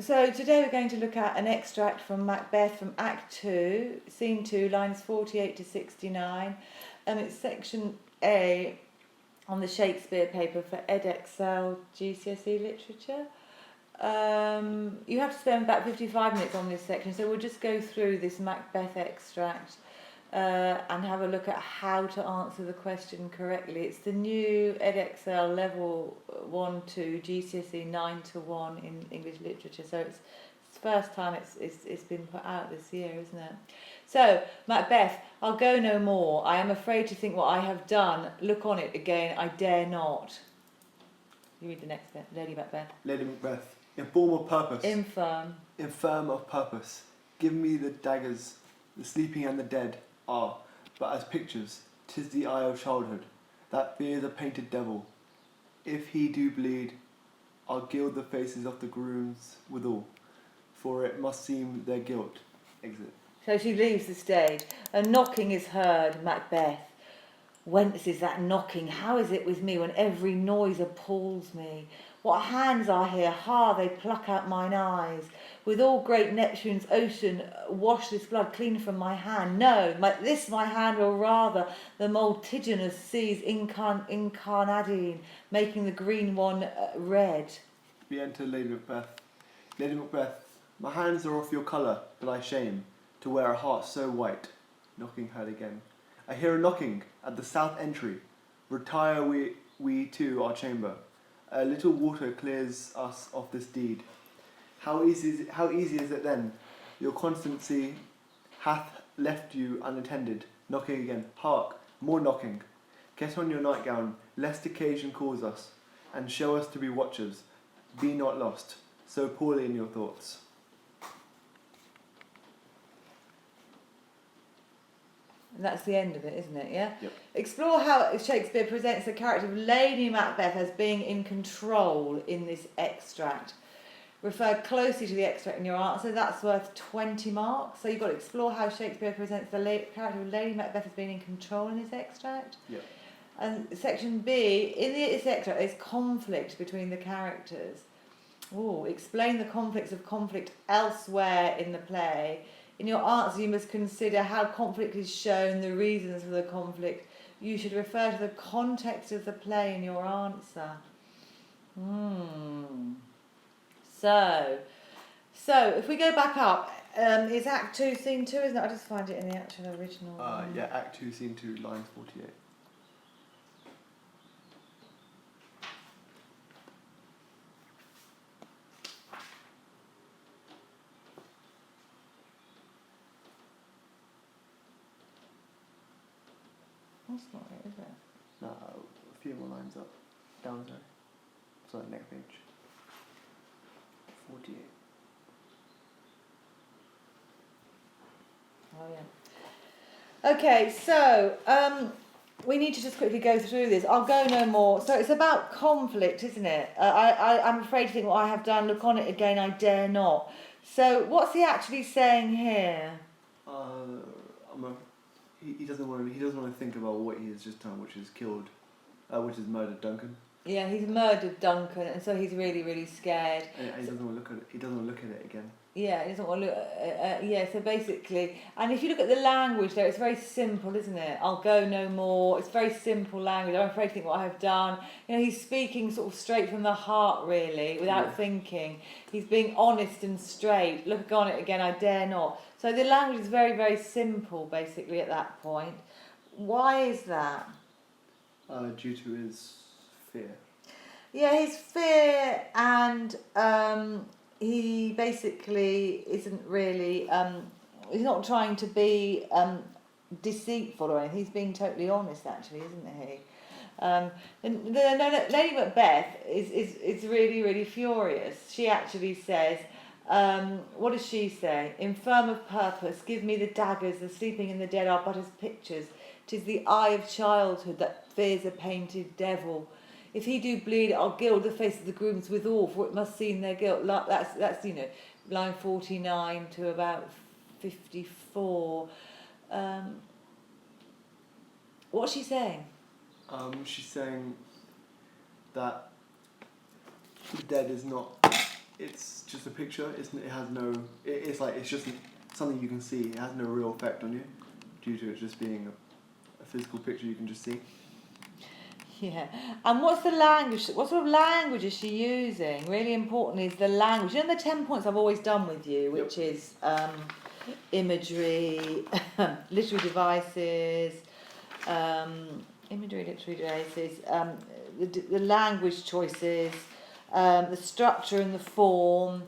So today we're going to look at an extract from Macbeth from Act 2, Scene 2, lines 48 to 69. It's section A on the Shakespeare paper for Edexcel GCSE Literature. You have to spend about 55 minutes on this section, so we'll just go through this Macbeth extract and have a look at how to answer the question correctly. It's the new Edexcel level 1-2 GCSE 9-1 in English literature, so it's the first time it's been put out this year, isn't it? So, Macbeth, I'll go no more. I am afraid to think what I have done. Look on it again, I dare not. You read the next bit. Lady Macbeth. Lady Macbeth. Infirm of Purpose. Infirm of Purpose. Give me the daggers, the sleeping and the dead are, but as pictures, 'tis the eye of childhood, that fears a painted devil. If he do bleed, I'll gild the faces of the grooms withal, for it must seem their guilt. Exit. So she leaves the stage. A knocking is heard, Macbeth. Whence is that knocking? How is it with me when every noise appalls me? What hands are here? Ha, they pluck out mine eyes. With all great Neptune's ocean, wash this blood clean from my hand. No, this my hand will rather the multitudinous seas incarnadine, making the green one red. We enter Lady Macbeth. Lady Macbeth, my hands are off your colour, but I shame to wear a heart so white. Knocking heard again. I hear a knocking at the south entry. Retire we to our chamber. A little water clears us of this deed. How easy is it then? Your constancy hath left you unattended. Knocking again. Hark, more knocking. Get on your nightgown, lest occasion calls us, and show us to be watchers. Be not lost, so poorly in your thoughts. And that's the end of it, isn't it, yeah? Yep. Explore how Shakespeare presents the character of Lady Macbeth as being in control in this extract. Refer closely to the extract in your answer. That's worth 20 marks. So you've got to explore how Shakespeare presents the character of Lady Macbeth as being in control in this extract. Yep. And section B, in this extract, there's conflict between the characters. Explain the conflict elsewhere in the play. In your answer, you must consider how conflict is shown, the reasons for the conflict. You should refer to the context of the play in your answer. So if we go back up, it's Act 2, Scene 2, isn't it? I just find it in the actual original. Yeah, Act 2, Scene 2, lines 48. That's not it, is it? No, a few more lines up. Down, sorry. Sorry, next page. 48. Oh, yeah. Okay, so we need to just quickly go through this. I'll go no more. So it's about conflict, isn't it? I'm afraid to think what I have done. Look on it again, I dare not. So what's he actually saying here? He doesn't want to think about what he has just done, which is murdered Duncan. Yeah, he's murdered Duncan, and so he's really, really scared. And he doesn't want to look at it. He doesn't want to look at it again. Yeah, he doesn't want to look. So basically, and if you look at the language there, it's very simple, isn't it? I'll go no more. It's very simple language. I'm afraid to think what I have done. You know, he's speaking sort of straight from the heart, really, without thinking. He's being honest and straight. Look on it again, I dare not. So the language is very, very simple, basically, at that point. Why is that? Due to his fear. Yeah, his fear, and he basically isn't really. He's not trying to be deceitful or anything. He's being totally honest, actually, isn't he? Lady Macbeth is really, really furious. She actually says, what does she say? Infirm of purpose, give me the daggers, the sleeping and the dead are but as pictures. 'Tis the eye of childhood that fears a painted devil. If he do bleed, I'll gild the face of the grooms withal, for it must seem their guilt. That's line 49 to about 54. What's she saying? She's saying that the dead is not it's just a picture. It has no. It's like it's just something you can see. It has no real effect on you, due to it just being a physical picture you can just see. Yeah. And what's the language? What sort of language is she using? Really important is the language. You know the 10 points I've always done with you, which is imagery, literary devices, the language choices, the structure and the form.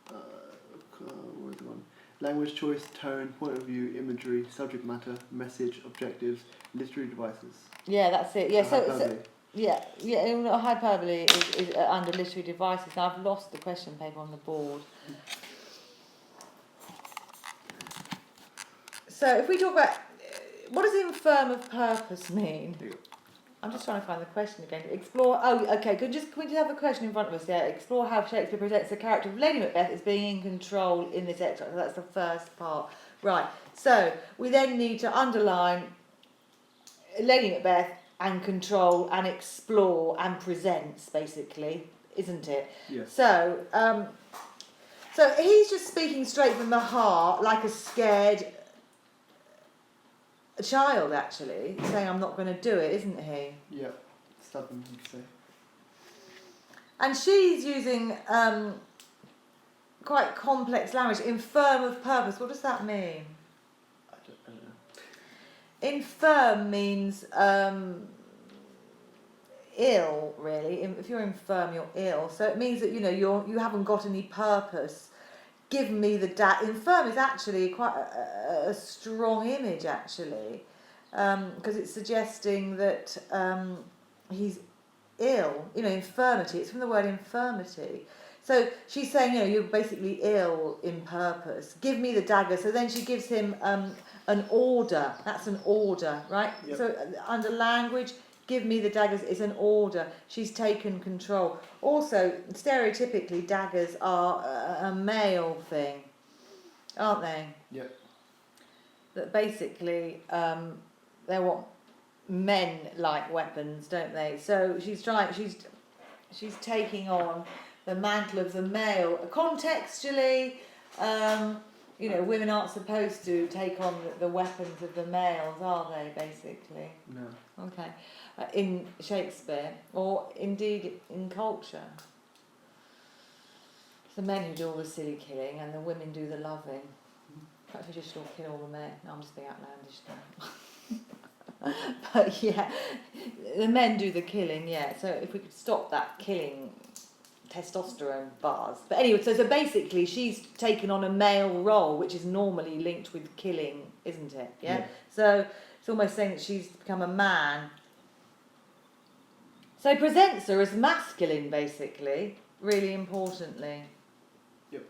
Where's the one? Language choice, tone, point of view, imagery, subject matter, message, objectives, literary devices. Yeah, that's it. Yeah, Hyperbole. hyperbole is under literary devices. Now I've lost the question paper on the board. So if we talk about what does infirm of purpose mean? I'm just trying to find the question again. Explore. Oh, okay. Can we just have the question in front of us? Yeah. Explore how Shakespeare presents the character of Lady Macbeth as being in control in this extract. So that's the first part. Right. So we then need to underline Lady Macbeth and control and explore and presents, basically, isn't it? Yes. So, so he's just speaking straight from the heart, like a scared child, actually, saying, "I'm not going to do it," isn't he? Yeah. Stubborn, you'd say. And she's using quite complex language. Infirm of purpose. What does that mean? I don't know. Infirm means ill, really. If you're infirm, you're ill. So it means that you haven't got any purpose. Give me the infirm is actually quite a strong image, actually, because it's suggesting that he's ill. Infirmity. It's from the word infirmity. So she's saying, you're basically ill in purpose. Give me the dagger. So then she gives him an order. That's an order, right? Yep. So under language, give me the daggers is an order. She's taken control. Also, stereotypically, daggers are a male thing, aren't they? Yep. That basically they're what men like weapons, don't they? So she's taking on the mantle of the male. Contextually, women aren't supposed to take on the weapons of the males, are they, basically? No. Okay. In Shakespeare, or indeed in culture. It's the men who do all the silly killing and the women do the loving. Perhaps we just should kill all the men. No, I'm just being outlandish now. But yeah, the men do the killing, yeah. So if we could stop that killing testosterone bars. But anyway, so basically she's taken on a male role, which is normally linked with killing, isn't it? Yeah? So it's almost saying that she's become a man. So he presents her as masculine, basically, really importantly. Yep.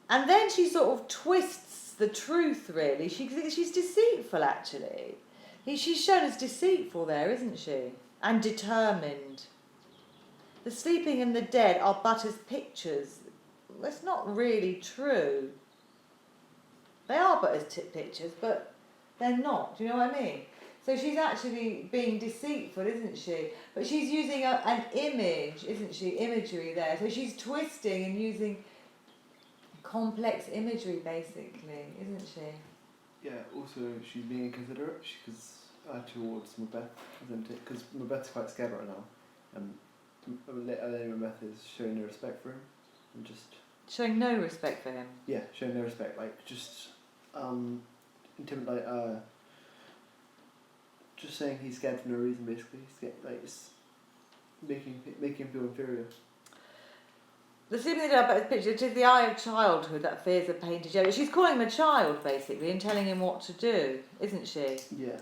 And then she sort of twists the truth, really. She's deceitful, actually. She's shown as deceitful there, isn't she? And determined. The sleeping and the dead are but as pictures. That's not really true. They are but as pictures, but they're not. Do you know what I mean? So she's actually being deceitful, isn't she? But she's using an image, isn't she? Imagery there. So she's twisting and using complex imagery, basically, isn't she? Yeah, also she's being inconsiderate towards Macbeth, isn't it? Because Macbeth's quite scared right now. And Lady Macbeth is showing no respect for him. And just... Showing no respect for him? Yeah, showing no respect. Like, just... just saying he's scared for no reason, basically. He's scared, it's making him feel inferior. The sleeping about his picture, it is the eye of childhood that fears a painted shadow. She's calling him a child, basically, and telling him what to do, isn't she? Yeah.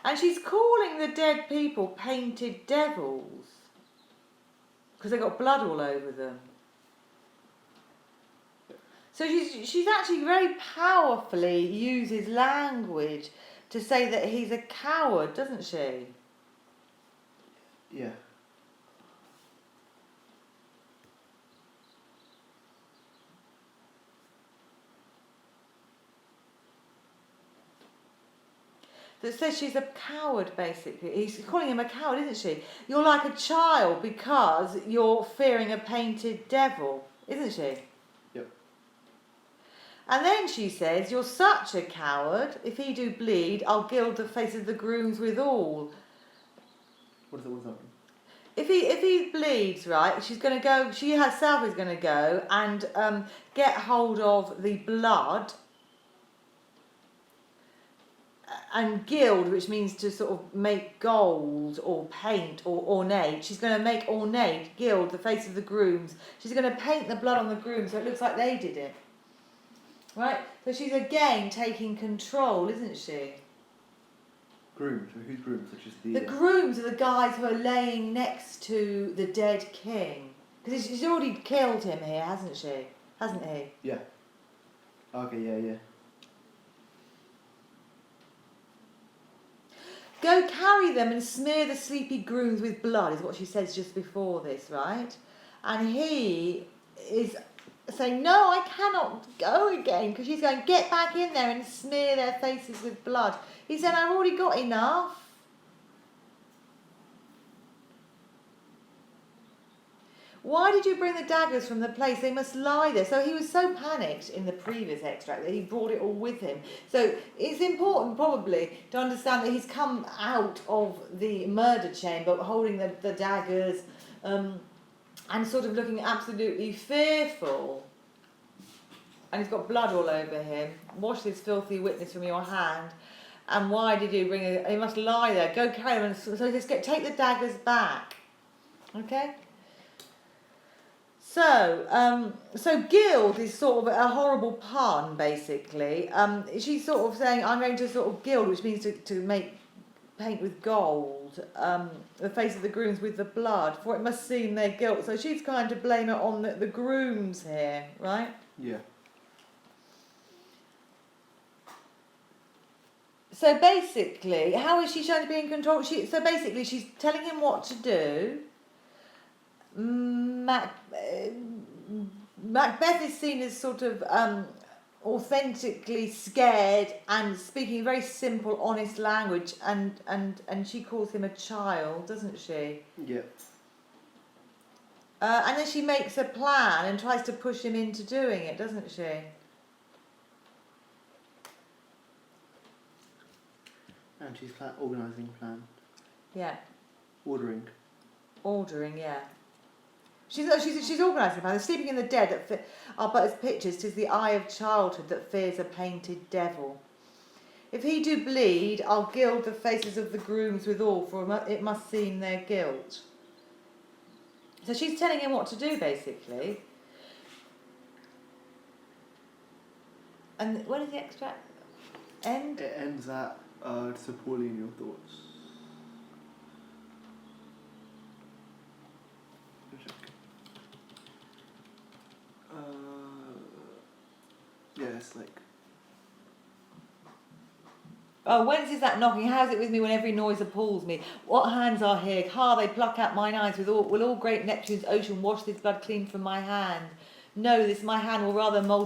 And she's calling the dead people painted devils because they've got blood all over them. So she's actually very powerfully uses language to say that he's a coward, doesn't she? Yeah. that says she's a coward, basically. He's calling him a coward, isn't she? You're like a child because you're fearing a painted devil, isn't she? Yep. And then she says, you're such a coward. If he do bleed, I'll gild the face of the grooms withal. What does that mean? If he bleeds, right, she's going to go, she herself is going to go and get hold of the blood and gild, which means to sort of make gold or paint or ornate. She's going to make ornate, gild the face of the grooms. She's going to paint the blood on the grooms so it looks like they did it. Right? So she's again taking control, isn't she? Grooms. So who's grooms? Such as The grooms are the guys who are laying next to the dead king. Because she's already killed him here, hasn't she? Hasn't he? Yeah. Okay, yeah. Go carry them and smear the sleepy grooms with blood, is what she says just before this, right? And he is saying, no, I cannot go again, because she's going, get back in there and smear their faces with blood. He said, I've already got enough. Why did you bring the daggers from the place? They must lie there. So he was so panicked in the previous extract that he brought it all with him. So it's important probably to understand that he's come out of the murder chamber holding the daggers and sort of looking absolutely fearful. And he's got blood all over him. Wash this filthy witness from your hand. And why did you bring it? He must lie there. Go carry them. So he says, take the daggers back. Okay? So gild is sort of a horrible pun, basically. She's sort of saying, I'm going to sort of gild, which means to paint with gold, the face of the grooms with the blood, for it must seem their guilt. So she's trying to blame it on the grooms here, right? Yeah. So basically, how is she trying to be in control? So basically, she's telling him what to do. Macbeth is seen as sort of authentically scared and speaking very simple, honest language, and she calls him a child, doesn't she? Yeah. And then she makes a plan and tries to push him into doing it, doesn't she? And she's organising plan. Yeah. Ordering, yeah. She's organising the plan. The sleeping in the dead that are but as pictures. 'Tis the eye of childhood that fears a painted devil. If he do bleed, I'll gild the faces of the grooms withal, for it must seem their guilt. So she's telling him what to do, basically. And when does the extract end? It ends at so poorly in your thoughts. Yeah, it's like. Oh, whence is that knocking? How is it with me when every noise appalls me? What hands are here? Ha, they pluck out mine eyes. Will all great Neptune's ocean wash this blood clean from my hand? No, this my hand will rather I'm no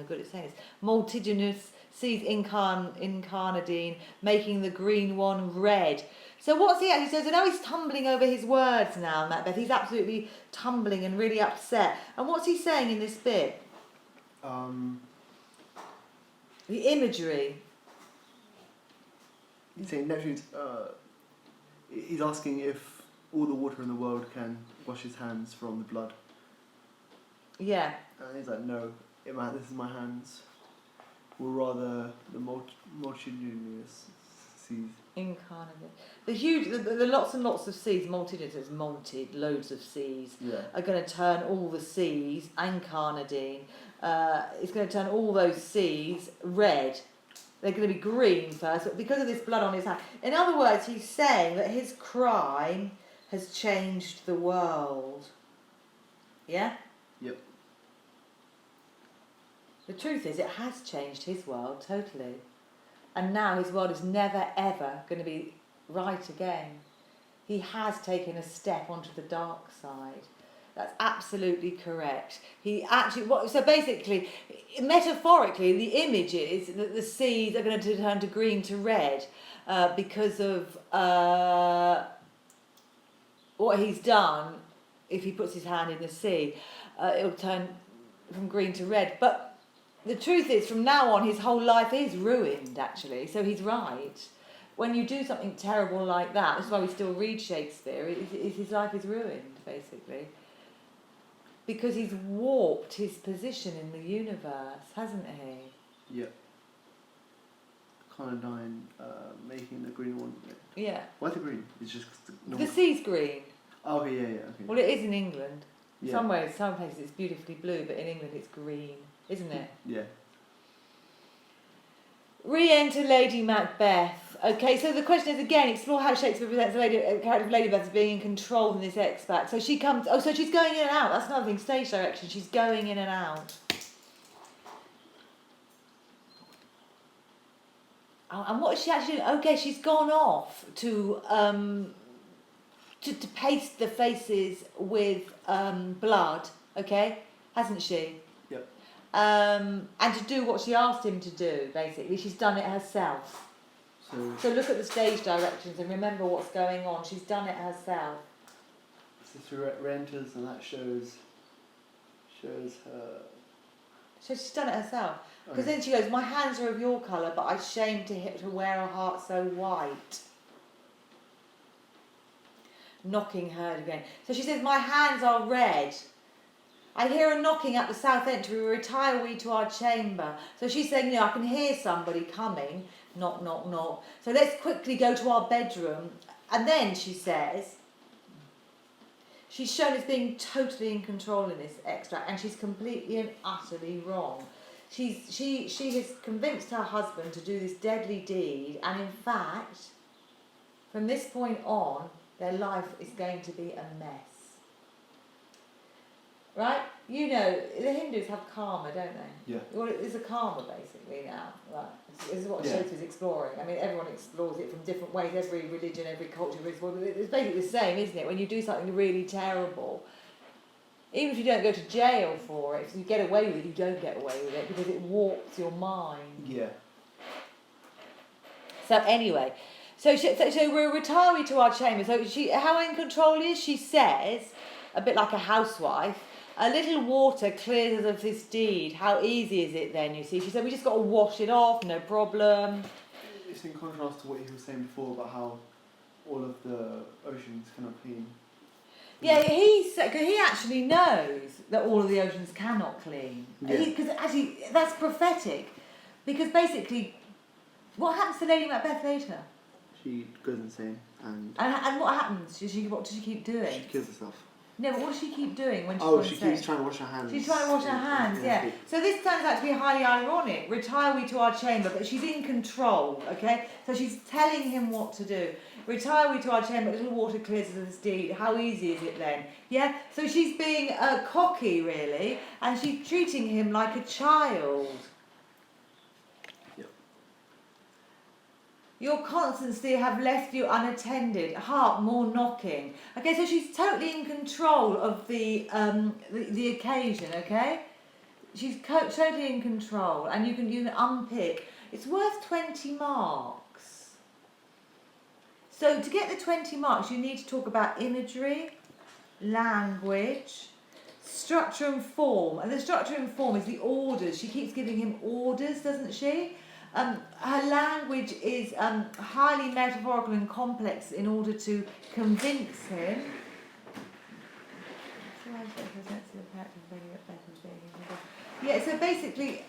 good at saying this. Multitudinous seas incarnadine, making the green one red. So what's he actually says? So now he's tumbling over his words now, Macbeth. He's absolutely tumbling and really upset. And what's he saying in this bit? The imagery. He's saying Neptune's. He's asking if all the water in the world can wash his hands from the blood. Yeah. And he's like, no, this is my hands. Will rather the multitudinous seas. Incarnate. The lots and lots of seas, multitudinous, loads of seas, are going to turn all the seas, incarnadine, it's going to turn all those seas red. They're going to be green first, but because of this blood on his hand. In other words, he's saying that his crime has changed the world. Yeah? Yep. The truth is, it has changed his world totally. And now his world is never, ever going to be right again. He has taken a step onto the dark side. That's absolutely correct. He actually, so basically, metaphorically, the image is that the seas are going to turn to green to red because of what he's done. If he puts his hand in the sea, it'll turn from green to red. But the truth is, from now on, his whole life is ruined, actually. So he's right. When you do something terrible like that, that's why we still read Shakespeare, his life is ruined, basically. Because he's warped his position in the universe, hasn't he? Yeah. Conradine making the green one. Yeah. Why the green? It's just The sea's green. Oh, okay, yeah. Okay. Well, it is in England. Yeah. Some places it's beautifully blue, but in England it's green, isn't it? Yeah. Re-enter Lady Macbeth. Okay, so the question is again, explore how Shakespeare presents the character of Lady Macbeth as being in control in this extract. So she comes. Oh, so she's going in and out. That's another thing. Stage direction. She's going in and out. Oh, and what is she actually doing? Okay, she's gone off to paste the faces with blood. Okay, hasn't she? Yep. And to do what she asked him to do, basically. She's done it herself. So look at the stage directions and remember what's going on. She's done it herself. So she re-enters and that shows her... So she's done it herself. Because then she goes, my hands are of your colour, but I shame to wear a heart so white. Knocking heard again. So she says, my hands are red. I hear a knocking at the south entry. Retire we to our chamber. So she's saying, I can hear somebody coming. Knock, knock, knock. So let's quickly go to our bedroom. And then she says, she's shown as being totally in control in this extract, and she's completely and utterly wrong. She has convinced her husband to do this deadly deed, and in fact, from this point on, their life is going to be a mess. Right? The Hindus have karma, don't they? Yeah. Well, it's a karma, basically, now. Right? This is what Shakespeare's exploring. I mean, everyone explores it from different ways. Every religion, every culture explores it. It's basically the same, isn't it? When you do something really terrible, even if you don't go to jail for it, if you get away with it, you don't get away with it because it warps your mind. Yeah. So anyway, so we're retiring to our chamber. So how in control is she? Says, a bit like a housewife, a little water clears of this deed. How easy is it then, you see? She said, we just got to wash it off, no problem. It's in contrast to what he was saying before about how all of the oceans cannot clean. Yeah, he actually knows that all of the oceans cannot clean. Yeah. Because actually, that's prophetic. Because basically, what happens to Lady Macbeth later? She goes insane and what happens? What does she keep doing? she kills herself. No, but what does she keep doing when she's Oh, gone she insane? keeps trying to wash her hands. She's trying to wash her hands, yeah. So this turns out to be highly ironic. Retire we to our chamber, but she's in control, okay? So she's telling him what to do. Retire we to our chamber, little water clears of this deed. How easy is it then? Yeah? So she's being cocky, really, and she's treating him like a child. Yep. Your constancy have left you unattended. Heart more knocking. Okay, so she's totally in control of the occasion. Okay, she's totally in control, and you can unpick. It's worth 20 marks. So to get the 20 marks, you need to talk about imagery, language, structure and form. And the structure and form is the orders. She keeps giving him orders, doesn't she? Her language is highly metaphorical and complex in order to convince him. Yeah, so basically,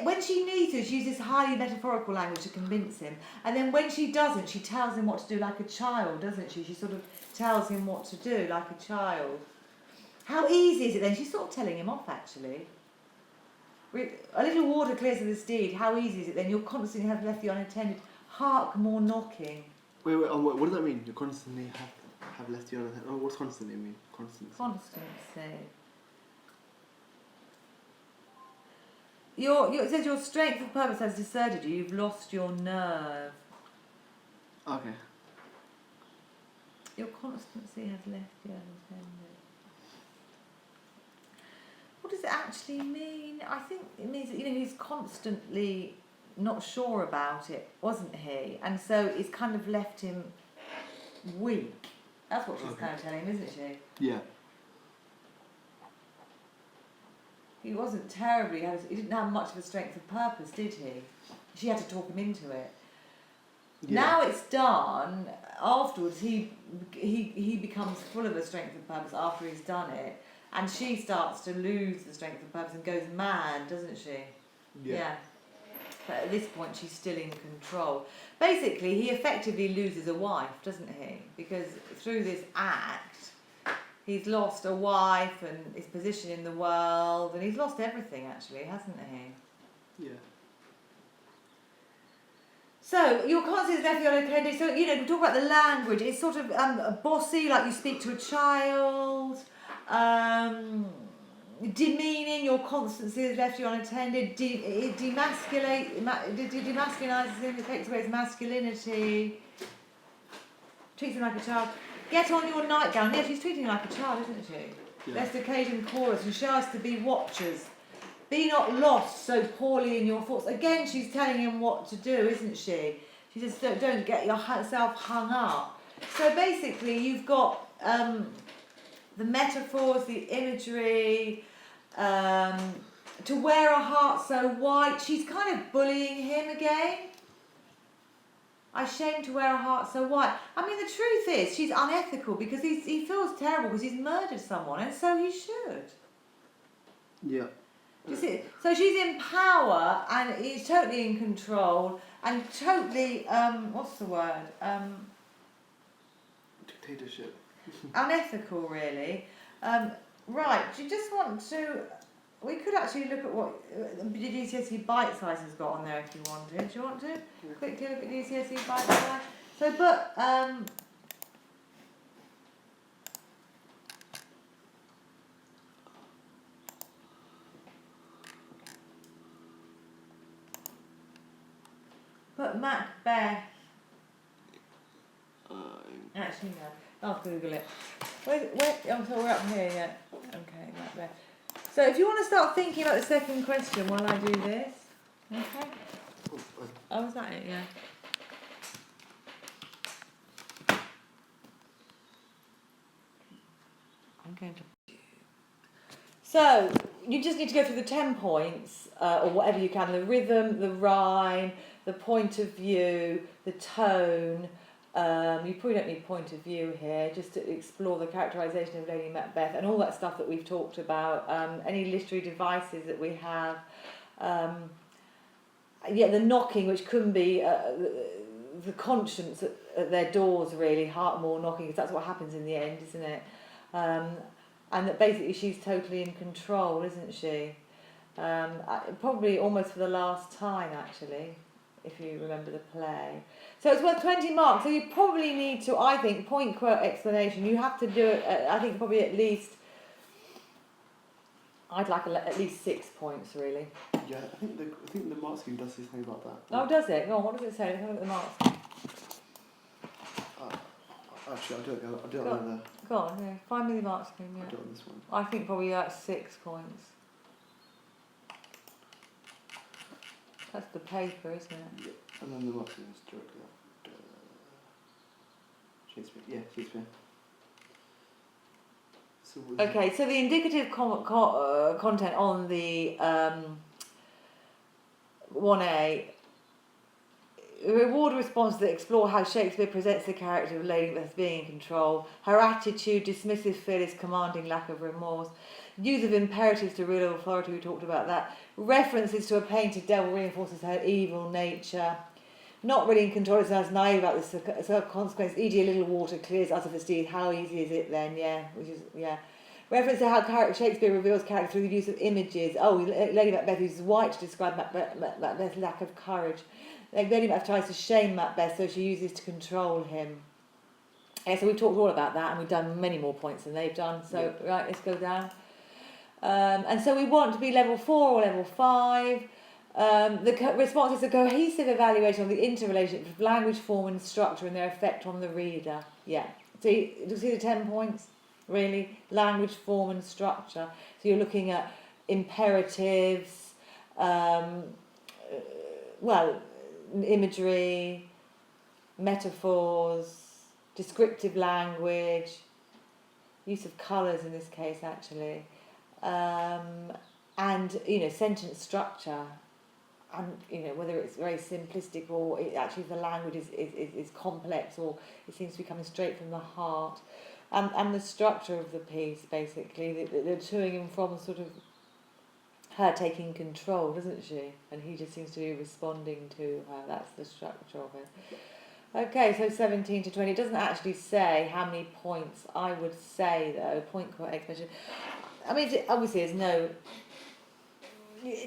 when she needs to, she uses highly metaphorical language to convince him. And then when she doesn't, she tells him what to do like a child, doesn't she? She sort of tells him what to do like a child. How easy is it then? She's sort of telling him off, actually. A little water clears of this deed. How easy is it then? You'll constantly have left you unattended. Hark more knocking. Wait, what does that mean? You constantly have left you unattended. Oh, what's constantly mean? Constancy. Constancy. It says your strength of purpose has deserted you. You've lost your nerve. Okay. Your constancy has left you unattended. actually mean? I think it means that, he's constantly not sure about it, wasn't he? And so it's kind of left him weak. That's what she's kind of telling him, isn't she? Yeah. He wasn't terribly, he didn't have much of a strength of purpose, did he? She had to talk him into it. Yeah. Now it's done, afterwards he becomes full of a strength of purpose after he's done it, and she starts to lose the strength of purpose and goes mad, doesn't she? Yeah. But at this point she's still in control. Basically, he effectively loses a wife, doesn't he? Because through this act, he's lost a wife and his position in the world, and he's lost everything, actually, hasn't he? Yeah. So, your concept is definitely okay. So, we talk about the language. It's sort of bossy, like you speak to a child. Demeaning, your constancy has left you unattended. It demasculinises him, it takes away his masculinity. Treats him like a child. Get on your nightgown. Yeah, she's treating him like a child, isn't she? Yeah. Let's occasion chorus and show us to be watchers. Be not lost so poorly in your thoughts. Again, she's telling him what to do, isn't she? She says, don't get yourself hung up. So basically, you've got the metaphors, the imagery, to wear a heart so white. She's kind of bullying him again. I'm ashamed to wear a heart so white. I mean, the truth is, she's unethical because he feels terrible because he's murdered someone, and so he should. Yeah. You see? So she's in power and he's totally in control and totally, what's the word? Dictatorship. Unethical, really. Right, do you just want to... We could actually look at what the GCSE bite size has got on there if you wanted. Do you want to? Yeah. Quickly look at GCSE bite size. So, but... But Macbeth. Actually, no. I'll Google it. Where? Oh, so we're up here yet. Okay, Macbeth. So if you want to start thinking about the second question while I do this. Okay. Oh, is that it? Yeah. I'm going to... So, you just need to go through the 10 points, or whatever you can, the rhythm, the rhyme, the point of view, the tone. You probably don't need point of view here, just to explore the characterisation of Lady Macbeth and all that stuff that we've talked about, any literary devices that we have. The knocking, which can be the conscience at their doors, really, Heartmore knocking, because that's what happens in the end, isn't it? And that basically she's totally in control, isn't she? Probably almost for the last time, actually, if you remember the play. So it's worth 20 marks. So you probably need to, I think, point, quote, explanation. You have to do it, I think, probably at least, I'd like at least 6 points, really. Yeah, I think the mark scheme does say something about that. Oh, does it? Go on, what does it say? Let's have a look at the marks. Actually, I'll do it on the... Go on, yeah. Find me the mark scheme, yeah. I'll do it on this one. I think probably that's 6 points. That's the paper, isn't it? Yeah. And then the mark scheme is directly after Shakespeare. Yeah, Shakespeare. So okay, so the indicative content on the 1A, reward responses that explore how Shakespeare presents the character of Lady Macbeth as being in control, her attitude, dismissive, fearless, commanding, lack of remorse, use of imperatives to real authority, we talked about that, references to a painted devil reinforces her evil nature, not really in control, it's as naive about this consequence, e.g. a little water clears us of the steed, how easy is it then, reference to how Shakespeare reveals character through the use of images, Lady Macbeth uses white to describe Macbeth's lack of courage, Lady Macbeth tries to shame Macbeth, so she uses to control him. Yeah, so we've talked all about that, and we've done many more points than they've done, so right, let's go down. And so we want to be level 4 or level 5. The response is a cohesive evaluation of the interrelationship of language, form and structure and their effect on the reader. Yeah. So you see the 10 points? Really? Language, form and structure. So you're looking at imperatives, imagery, metaphors, descriptive language, use of colours in this case actually, and sentence structure, and whether it's very simplistic or actually the language is complex, or it seems to be coming straight from the heart, and the structure of the piece basically, they're toing him from sort of her taking control, doesn't she? And he just seems to be responding to her. That's the structure of it. Okay, so 17 to 20. It doesn't actually say how many points. I would say, though, point, quote, exclamation. I mean, obviously, there's no...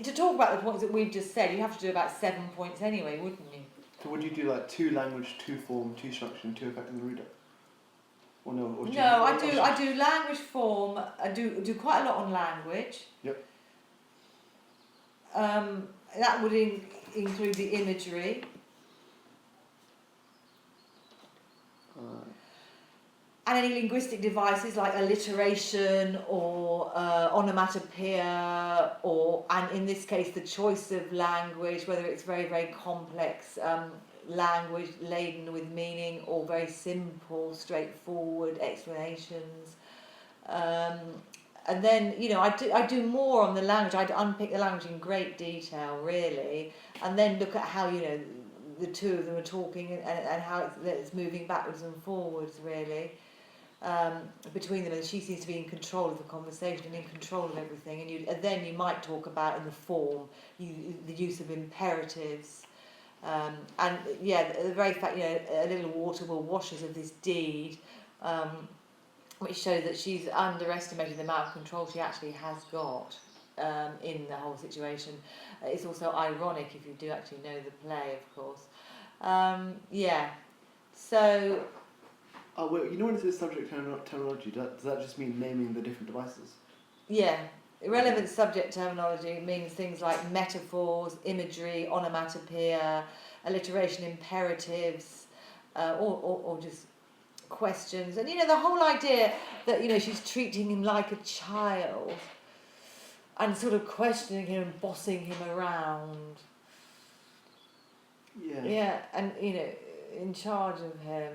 To talk about the points that we've just said, you'd have to do about 7 points anyway, wouldn't you? So would you do like 2 language, 2 form, 2 structure, and 2 affecting the reader? Or no? Or I do language form. I do quite a lot on language. Yep. That would include the imagery. And any linguistic devices like alliteration or onomatopoeia, and in this case the choice of language, whether it's very, very complex language laden with meaning or very simple, straightforward explanations. And then, I do more on the language. I'd unpick the language in great detail, really, and then look at how, the two of them are talking and how it's moving backwards and forwards, really, between them. And she seems to be in control of the conversation and in control of everything. And then you might talk about in the form, the use of imperatives. And, the very fact, a little water will wash us of this deed, which shows that she's underestimated the amount of control she actually has got in the whole situation. It's also ironic if you do actually know the play, of course. So... Oh, wait, when it says subject terminology, does that just mean naming the different devices? Yeah. Irrelevant subject terminology means things like metaphors, imagery, onomatopoeia, alliteration, imperatives, or just... questions, and the whole idea that she's treating him like a child and sort of questioning him and bossing him around, and in charge of him.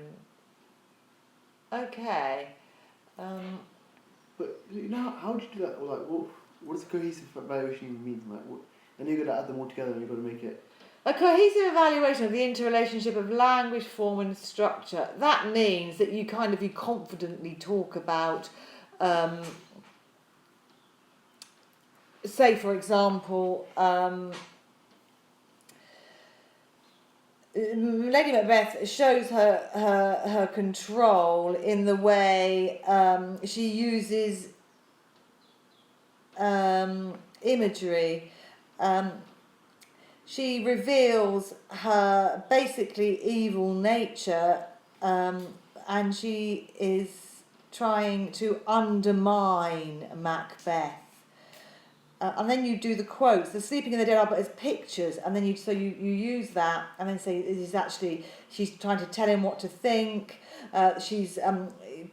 Okay. But how would you do that? Or like, what does cohesive evaluation even mean? Like, then you've got to add them all together and you've got to make it. A cohesive evaluation of the interrelationship of language, form and structure. That means that you confidently talk about, say for example, Lady Macbeth shows her control in the way she uses imagery. She reveals her basically evil nature, and she is trying to undermine Macbeth. And then you do the quotes. The sleeping in the dead are but as pictures, and then you use that, and then say this is actually she's trying to tell him what to think. She's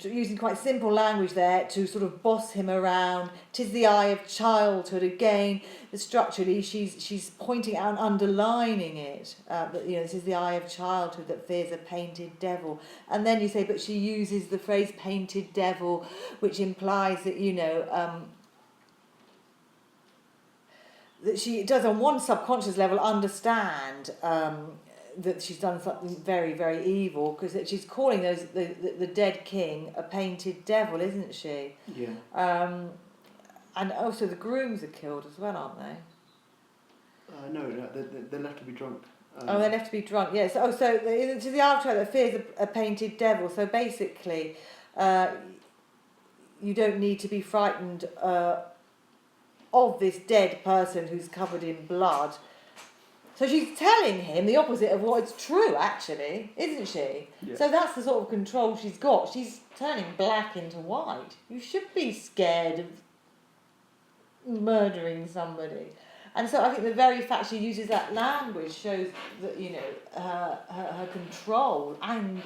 using quite simple language there to sort of boss him around. 'Tis the eye of childhood again. Structurally, she's pointing out and underlining it. That this is the eye of childhood that fears a painted devil. And then you say, but she uses the phrase painted devil, which implies that that she does on one subconscious level understand that she's done something very, very evil, because she's calling the dead king a painted devil, isn't she? Yeah. And also the grooms are killed as well, aren't they? No, they're left to be drunk. They're left to be drunk, yes. To the after that fears a painted devil. So basically, you don't need to be frightened of this dead person who's covered in blood. So she's telling him the opposite of what is true, actually, isn't she? Yeah. So that's the sort of control she's got. She's turning black into white. You should be scared of murdering somebody. And so I think the very fact she uses that language shows that, her control, and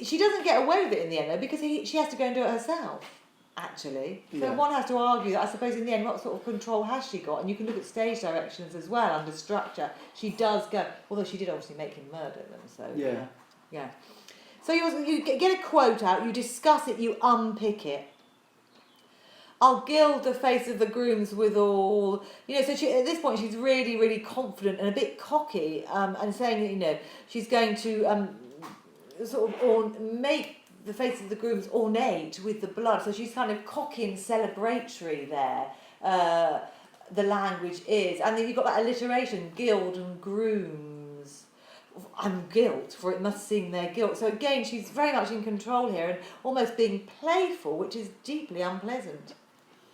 she doesn't get away with it in the end, though, because she has to go and do it herself. actually. So Yeah. one has to argue that, I suppose, in the end, what sort of control has she got? And you can look at stage directions as well under structure. She does go, although she did obviously make him murder them, so yeah. So you get a quote out, you discuss it, you unpick it. I'll gild the face of the grooms withal. So at this point she's really, really confident and a bit cocky, and saying that, she's going to sort of make the face of the grooms ornate with the blood. So she's kind of cocky and celebratory there. The language is, and then you've got that alliteration, gild and grooms. I'm gilt, for it must seem their guilt. So again, she's very much in control here and almost being playful, which is deeply unpleasant.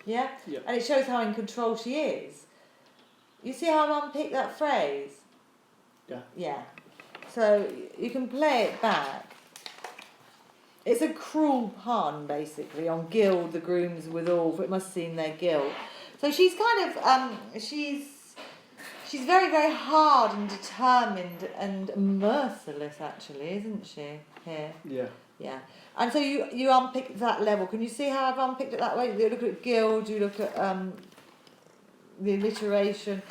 Yeah? Yep. And it shows how in control she is. You see how I've unpicked that phrase? Yeah. Yeah. So you can play it back. It's a cruel pun, basically, on gild the grooms withal, for it must seem their guilt. So she's kind of, she's very, very hard and determined and merciless, actually, isn't she, here? Yeah. Yeah. And so you unpick that level. Can you see how I've unpicked it that way? You look at gild, you look at the alliteration.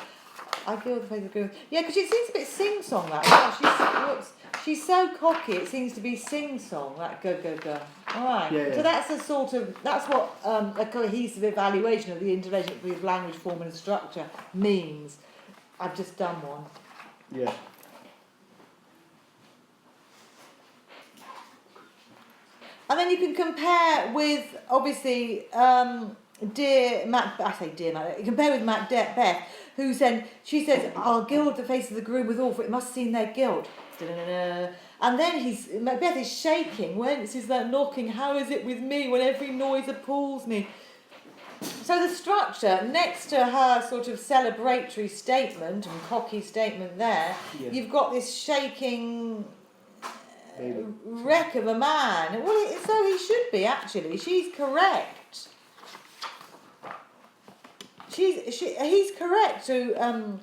I gild the face of the grooms. Yeah, because it seems a bit sing-song, that. Wow, she's so cocky, it seems to be sing-song, that go. All right. Yeah. So that's what a cohesive evaluation of the interrelation between language, form and structure means. I've just done one. Yeah. And then you can compare with, obviously, dear Macbeth, compare with Macbeth, who said, she says, I'll gild the face of the groom withal, for it must seem their guilt. Da-da-da-da. And then Macbeth is shaking. Whence is that knocking? How is it with me when every noise appalls me? So the structure, next to her sort of celebratory statement and cocky statement there, you've got this shaking wreck of a man. Well, so he should be, actually. She's correct. He's correct to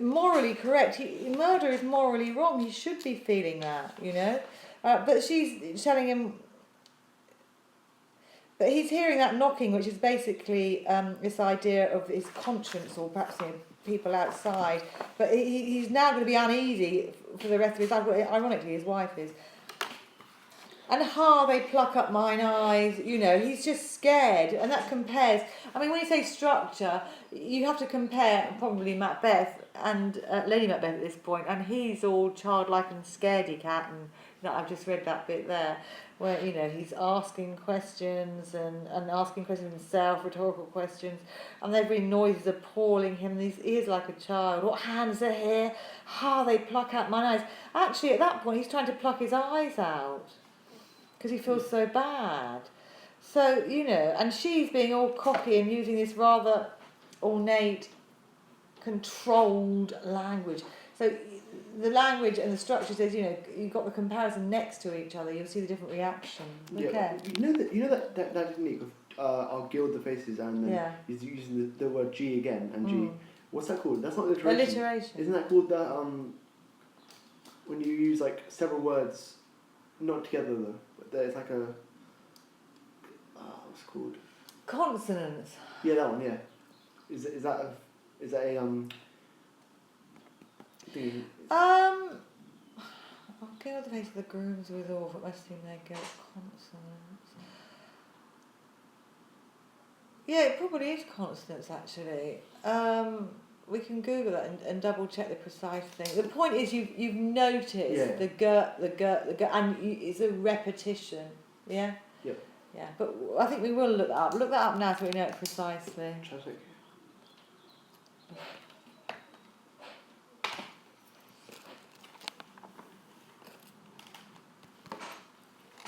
morally correct. Murder is morally wrong. He should be feeling that, But she's telling him. But he's hearing that knocking, which is basically this idea of his conscience, or perhaps people outside. But he's now going to be uneasy for the rest of his life. Well, ironically, his wife is. And they pluck up mine eyes. He's just scared, and that compares. I mean, when you say structure, you have to compare probably Macbeth and Lady Macbeth at this point, and he's all childlike and scaredy cat, and I've just read that bit there, where he's asking questions and asking questions himself, rhetorical questions, and every noise is appalling him. He is like a child. What hands are here? They pluck out mine eyes. Actually, at that point, he's trying to pluck his eyes out because he feels so bad. So and she's being all cocky and using this rather ornate, controlled language. So the language and the structure says, you've got the comparison next to each other. You'll see the different reactions. Yeah. Okay. That technique of I'll gild the faces and then he's using the word G again and G. What's that called? That's not alliteration. Alliteration. Isn't that called that when you use like several words not together though? But it's like a what's it called? Consonants. Yeah, that one. Yeah. Is that a thing? I'll gild the face of the grooms withal, for it must seem their guilt. Consonants. Yeah, it probably is consonants, actually. We can Google that and double check the precise thing. The point is, you've noticed the gut, and it's a repetition. Yeah. Yep. Yeah, but I think we will look that up. Look that up now so we know it precisely. Tragic.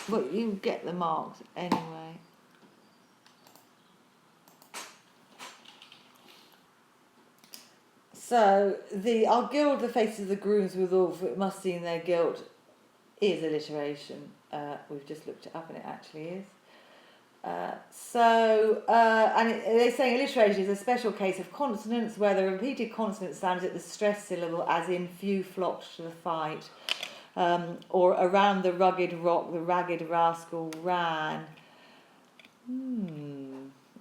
But you can get the marks anyway. So I'll gild the faces of the grooms withal, for it must seem their guilt is alliteration. We've just looked it up and it actually is. They're saying alliteration is a special case of consonants where the repeated consonant sounds at the stressed syllable, as in few flocked to the fight, or around the rugged rock the ragged rascal ran.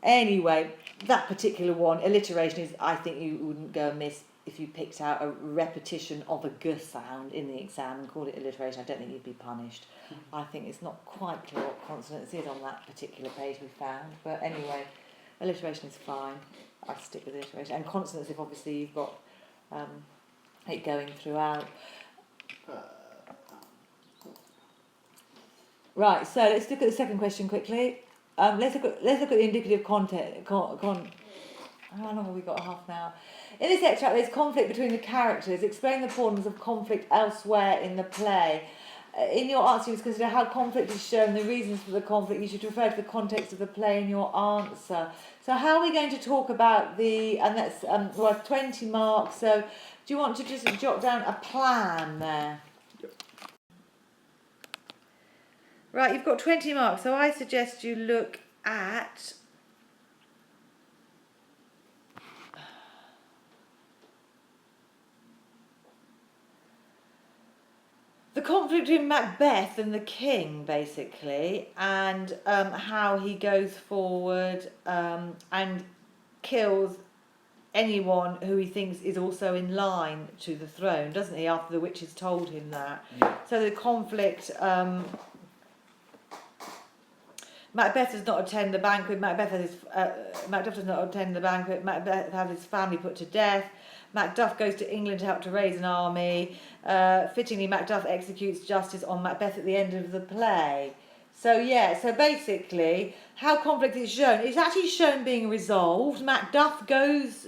Anyway, that particular one, alliteration, is, I think you wouldn't go amiss if you picked out a repetition of a g sound in the exam and called it alliteration. I don't think you'd be punished. I think it's not quite clear what consonants is on that particular page we found. But anyway, alliteration is fine. I stick with alliteration. And consonants if obviously you've got it going throughout. Right, so let's look at the second question quickly. Let's look at the indicative content. How long have we got? Half an hour. In this extract, there's conflict between the characters. Explain the importance of conflict elsewhere in the play. In your answer, you must consider how conflict is shown, the reasons for the conflict. You should refer to the context of the play in your answer. So how are we going to talk about and that's 20 marks. So do you want to just jot down a plan there? Yep. Right, you've got 20 marks. So I suggest you look at the conflict between Macbeth and the king, basically, and how he goes forward and kills anyone who he thinks is also in line to the throne, doesn't he, after the witches told him that? Yeah. So the conflict... Macbeth does not attend the banquet. Macbeth does not attend the banquet. Macbeth has his family put to death. Macduff goes to England to help to raise an army. Fittingly, Macduff executes justice on Macbeth at the end of the play. So basically, how conflict is shown. It's actually shown being resolved. Macduff does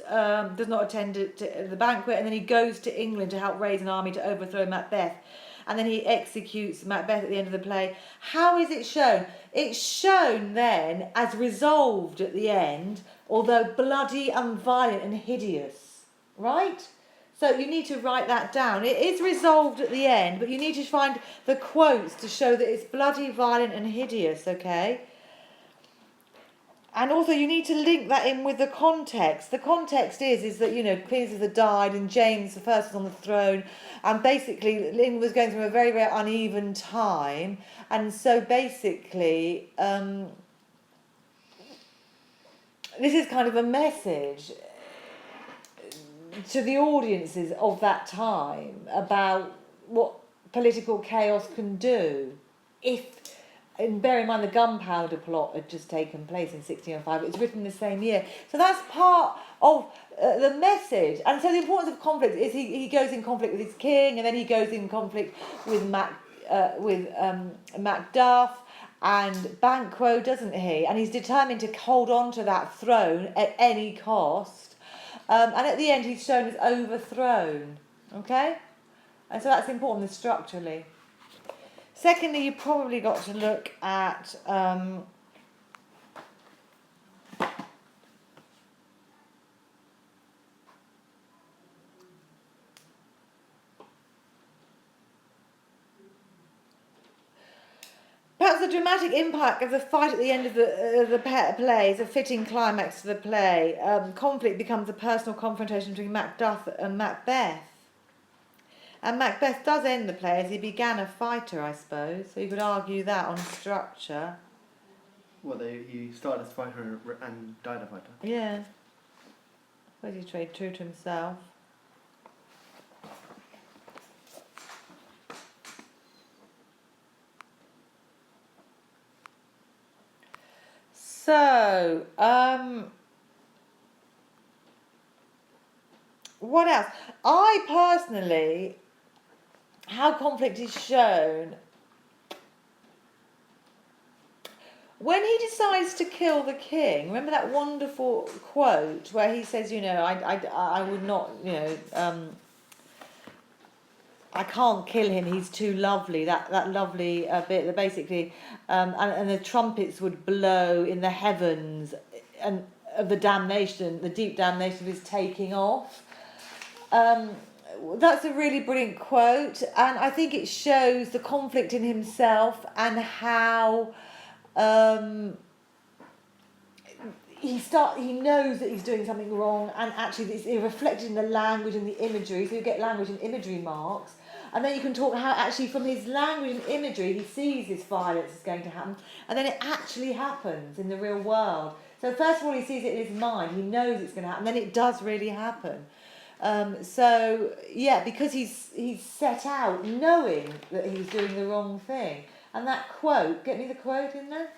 not attend the banquet, and then he goes to England to help raise an army to overthrow Macbeth. And then he executes Macbeth at the end of the play. How is it shown? It's shown then as resolved at the end, although bloody and violent and hideous, right? So you need to write that down. It is resolved at the end, but you need to find the quotes to show that it's bloody, violent and hideous, okay? And also you need to link that in with the context. The context is that, Queen Elizabeth died and James I was on the throne, and basically England was going through a very, very uneven time, and so basically this is kind of a message to the audiences of that time about what political chaos can do and bear in mind the gunpowder plot had just taken place in 1605. It was written the same year. So that's part of the message. And so the importance of conflict is he goes in conflict with his king, and then he goes in conflict with Macduff and Banquo, doesn't he? And he's determined to hold on to that throne at any cost. And at the end, he's shown as overthrown. Okay? And so that's important structurally. Secondly, you probably got to look at perhaps the dramatic impact of the fight at the end of the play is a fitting climax to the play. Conflict becomes a personal confrontation between Macduff and Macbeth. And Macbeth does end the play as he began a fighter, I suppose. So you could argue that on structure. Well, he started as a fighter and died a fighter. Yeah. I suppose he stayed true to himself. So, what else? I personally, how conflict is shown when he decides to kill the king. Remember that wonderful quote where he says, I would not, I can't kill him, he's too lovely. That lovely bit that basically, and the trumpets would blow in the heavens and of the damnation, the deep damnation of his taking off. That's a really brilliant quote, and I think it shows the conflict in himself and how he knows that he's doing something wrong, and actually it's reflected in the language and the imagery. So you get language and imagery marks, And then you can talk how actually from his language and imagery he sees this violence is going to happen, and then it actually happens in the real world. So first of all he sees it in his mind, he knows it's going to happen, then it does really happen. So yeah, because he's set out knowing that he's doing the wrong thing. And that quote, get me the quote in there.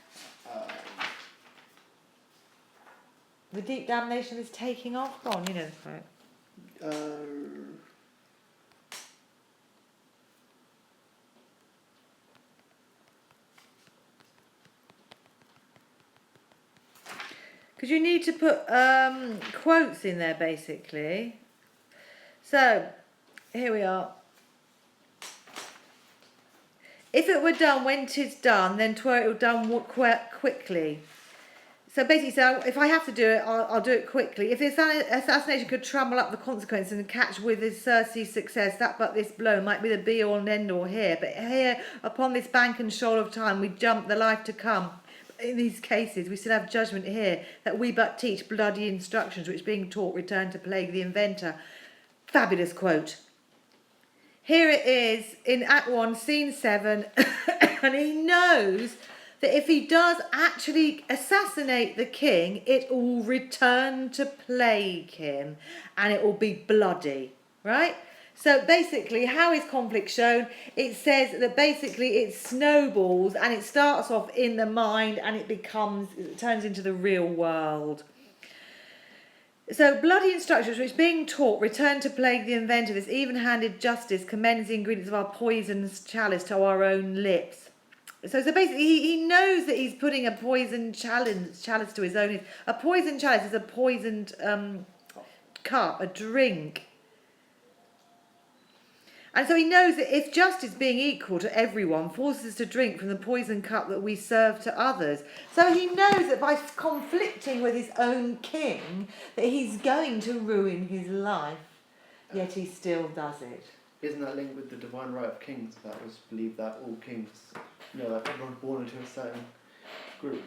The deep damnation is taking off. Go on, you know the quote. Because you need to put quotes in there, basically. So, here we are. If it were done when 'tis done, then 'twere done quickly. So basically, so if I have to do it, I'll do it quickly. If the assassination could tremble up the consequences and catch with his Circe's success, that but this blow might be the be-all and end-all here. But here, upon this bank and shoal of time, we jump the life to come. In these cases, we still have judgment here, that we but teach bloody instructions, which being taught return to plague the inventor. Fabulous quote. Here it is in Act 1, Scene 7, and he knows that if he does actually assassinate the king, it will return to plague him, and it will be bloody, right? So basically, how is conflict shown? It says that basically it snowballs, and it starts off in the mind, and it turns into the real world. So, bloody instructions which being taught return to plague the inventor. This even-handed justice commends the ingredients of our poisonous chalice to our own lips. So basically, he knows that he's putting a poisoned chalice to his own lips. A poisoned chalice is a poisoned cup, a drink. And so he knows that if justice being equal to everyone forces us to drink from the poisoned cup that we serve to others. So he knows that by conflicting with his own king, that he's going to ruin his life, yet he still does it. Isn't that linked with the divine right of kings? That was believed that all kings, like everyone's born into a certain group.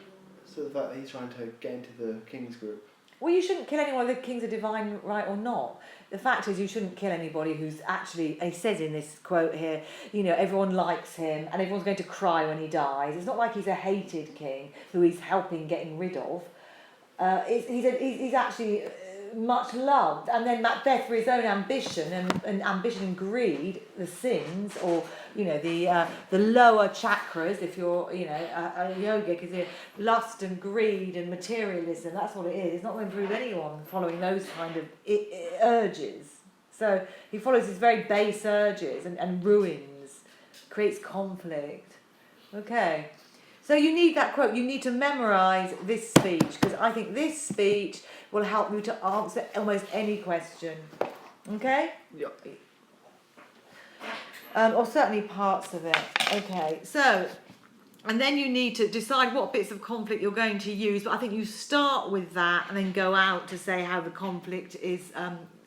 So the fact that he's trying to get into the king's group. Well, you shouldn't kill anyone whether the king's a divine right or not. The fact is you shouldn't kill anybody who's actually, he says in this quote here, everyone likes him and everyone's going to cry when he dies. It's not like he's a hated king who he's helping getting rid of. He's actually much loved. And then Macbeth, for his own ambition and greed, the sins, or the lower chakras, if you're a yogic, is lust and greed and materialism. That's what it is. It's not going to improve anyone following those kind of urges. So he follows his very base urges and ruins, creates conflict. Okay. So you need that quote. You need to memorise this speech, because I think this speech will help you to answer almost any question. Okay? Yeah. Or certainly parts of it. Okay. So, and then you need to decide what bits of conflict you're going to use. But I think you start with that and then go out to say how the conflict is.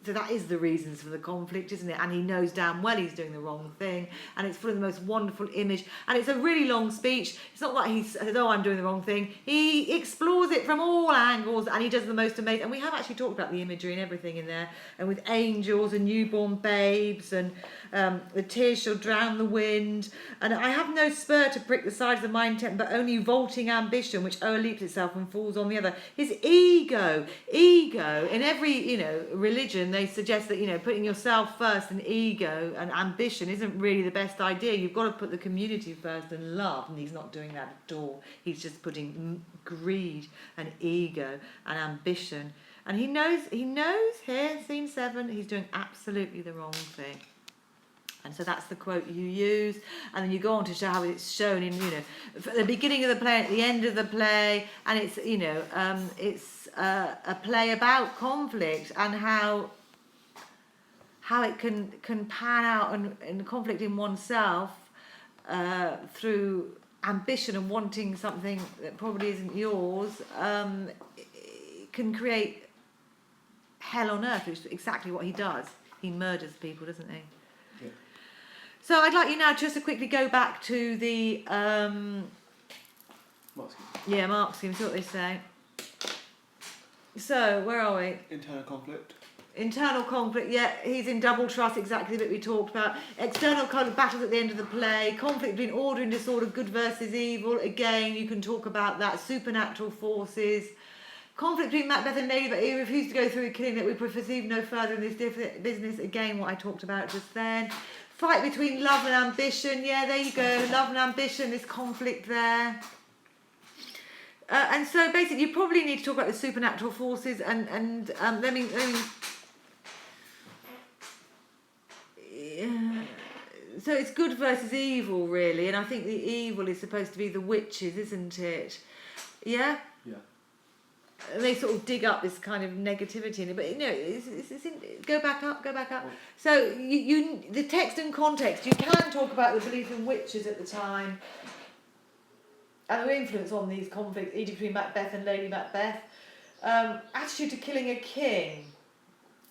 So that is the reasons for the conflict, isn't it? And he knows damn well he's doing the wrong thing. And it's full of the most wonderful image. And it's a really long speech. It's not like he says, I'm doing the wrong thing. He explores it from all angles and he does the most amazing. And we have actually talked about the imagery and everything in there. And with angels and newborn babes and the tears shall drown the wind. And I have no spur to prick the sides of my intent, but only vaulting ambition which o'erleaps itself and falls on the other. His ego. In every, religion, they suggest that, putting yourself first and ego and ambition isn't really the best idea. You've got to put the community first and love, and he's not doing that at all. He's just putting greed and ego and ambition. And he knows here, scene 7, he's doing absolutely the wrong thing. And so that's the quote you use, and then you go on to show how it's shown in, at the beginning of the play, at the end of the play, and it's, it's a play about conflict and how it can pan out and conflict in oneself through ambition and wanting something that probably isn't yours, can create hell on earth, which is exactly what he does. He murders people, doesn't he? Yeah. So I'd like you now just to quickly go back to the Mark scheme. Mark scheme, see what they say. So, where are we? Internal conflict. Internal conflict, yeah, he's in double trust, exactly that we talked about. External kind of battles at the end of the play. Conflict between order and disorder, good versus evil. Again, you can talk about that. Supernatural forces. Conflict between Macbeth and Lady, but he refused to go through a killing that we proceed no further in this business. Again, what I talked about just then. Fight between love and ambition. Yeah, there you go. Love and ambition, this conflict there. And so basically, you probably need to talk about the supernatural forces and let me so it's good versus evil, really, and I think the evil is supposed to be the witches, isn't it? Yeah? Yeah. And they sort of dig up this kind of negativity in it, but go back up. So you the text and context, you can talk about the belief in witches at the time and their influence on these conflicts, either between Macbeth and Lady Macbeth. Attitude to killing a king.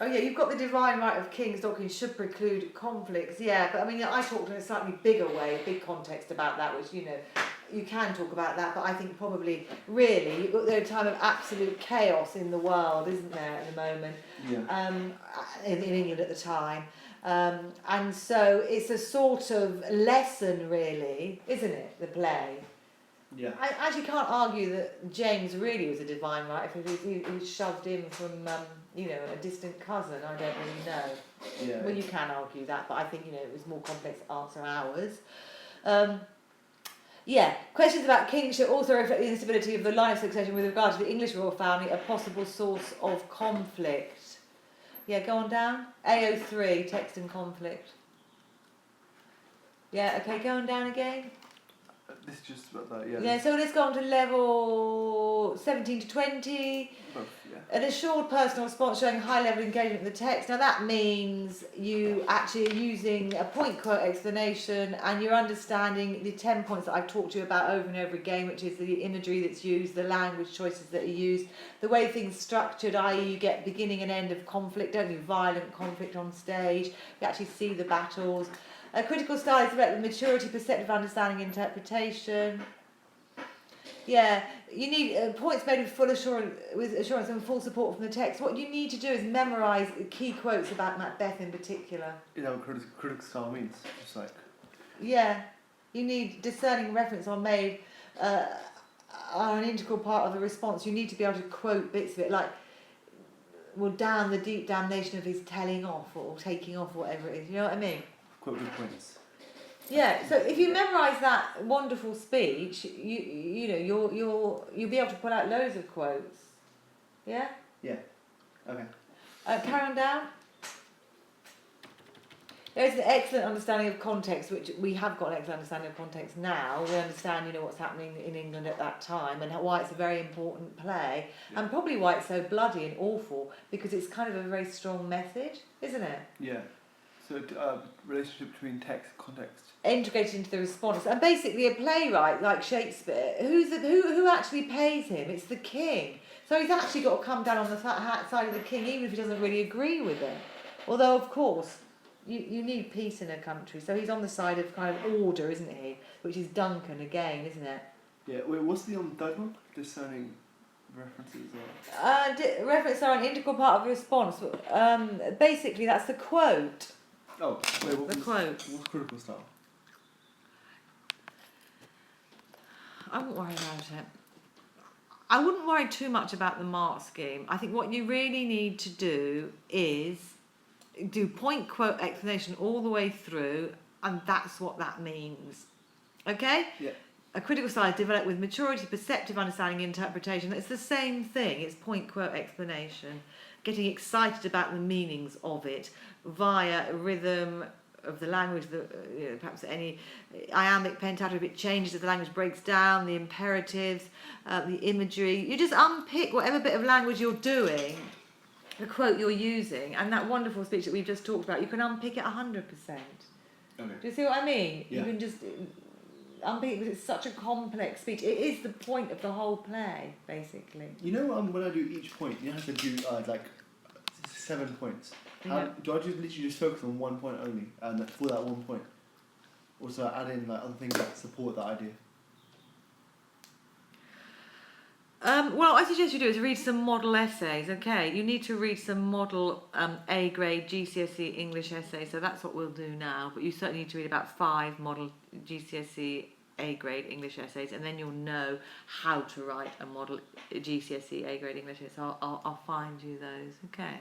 Oh yeah, you've got the divine right of kings doctrine should preclude conflicts. Yeah, but I mean, I talked in a slightly bigger way, big context about that, which, you know, you can talk about that, but I think probably, really, you've got the time of absolute chaos in the world, isn't there, at the moment? Yeah. In England at the time. And so it's a sort of lesson, really, isn't it, the play? Yeah. I actually can't argue that James really was a divine right if he was shoved in from, you know, a distant cousin. I don't really know. Yeah. Well, you can argue that, but I think, you know, it was more complex answer ours. Yeah, questions about kingship also reflect the instability of the line of succession with regard to the English royal family, a possible source of conflict. Yeah, go on down. AO3, text and conflict. Yeah, okay, go on down again. This is just about that, yeah. Yeah, so let's go on to level 17 to 20. Both, yeah. An assured personal response showing high level engagement in the text. Now that means you actually are using a point quote explanation and you're understanding the 10 points that I've talked to you about over and over again, which is the imagery that's used, the language choices that are used, the way things structured, i.e. you get beginning and end of conflict, don't you? Violent conflict on stage. You actually see the battles. A critical style is about the maturity, perceptive understanding, interpretation. Yeah, you need points made with full assurance and full support from the text. What you need to do is memorise key quotes about Macbeth in particular. You know what critical style means? Just like... Yeah, you need discerning reference are made are an integral part of the response. You need to be able to quote bits of it, like, well, damn the deep damnation of his telling off or taking off, or whatever it is. You know what I mean? Quote good points. Yeah, so if you memorise that wonderful speech, you know you'll be able to pull out loads of quotes. Yeah? Yeah. Okay. Carry on down. There's an excellent understanding of context, which we have got an excellent understanding of context now. We understand, you know, what's happening in England at that time and why it's a very important play, and probably why it's so bloody and awful, because it's kind of a very strong message, isn't it? Yeah. So, relationship between text and context. Integrated into the response, and basically a playwright like Shakespeare, who actually pays him? It's the king. So he's actually got to come down on the side of the king, even if he doesn't really agree with it. Although, of course, you need peace in a country, so he's on the side of kind of order, isn't he? Which is Duncan again, isn't it? Yeah. Wait, what's the third one? Discerning references. References are an integral part of the response. Basically, that's the quote. Oh, wait, The quote. What's critical style? I wouldn't worry about it. I wouldn't worry too much about the mark scheme. I think what you really need to do is do point quote explanation all the way through, and that's what that means. Okay? Yeah. A critical style is developed with maturity, perceptive understanding, interpretation. It's the same thing. It's point quote explanation. Getting excited about the meanings of it via rhythm of the language, perhaps any iambic pentatonic, if it changes, if the language breaks down, the imperatives, the imagery. You just unpick whatever bit of language you're doing, the quote you're using, and that wonderful speech that we've just talked about, you can unpick it 100%. Okay. Do you see what I mean? Yeah. You can just unpick it because it's such a complex speech. It is the point of the whole play, basically. You know, when I do each point, you have to do like 7 points. Yeah. Do I just literally just focus on one point only, and for that one point? Or so I add in like other things that support that idea? Well, I suggest you do is read some model essays. Okay, you need to read some model A grade GCSE English essays. So that's what we'll do now. But you certainly need to read about 5 model GCSE A grade English essays, and then you'll know how to write a model GCSE A grade English essay. So I'll find you those. Okay.